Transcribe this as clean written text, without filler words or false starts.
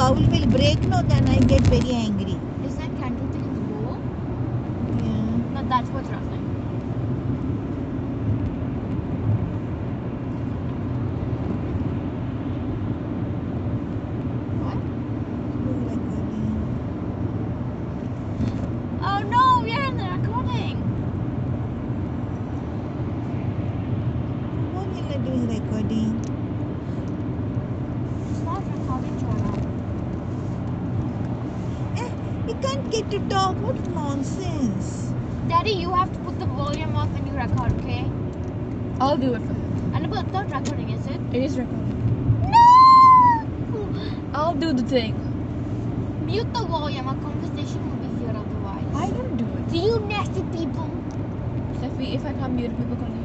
towel will break, no, then I get very angry. Is that candle thing in the bowl? Yeah. No, that's what's ruffling. What? Oh no, we are in the recording. What will I doing recording? It's not recording, Joanna. You can't get to talk. What nonsense. Daddy, you have to put the volume off when you record, okay? I'll do it for you. And it's not recording, is it? It is recording. No! I'll do the thing. Mute the volume. Our conversation will be here otherwise. I don't do it. Do you nasty people? Steffi, if I can't mute, people can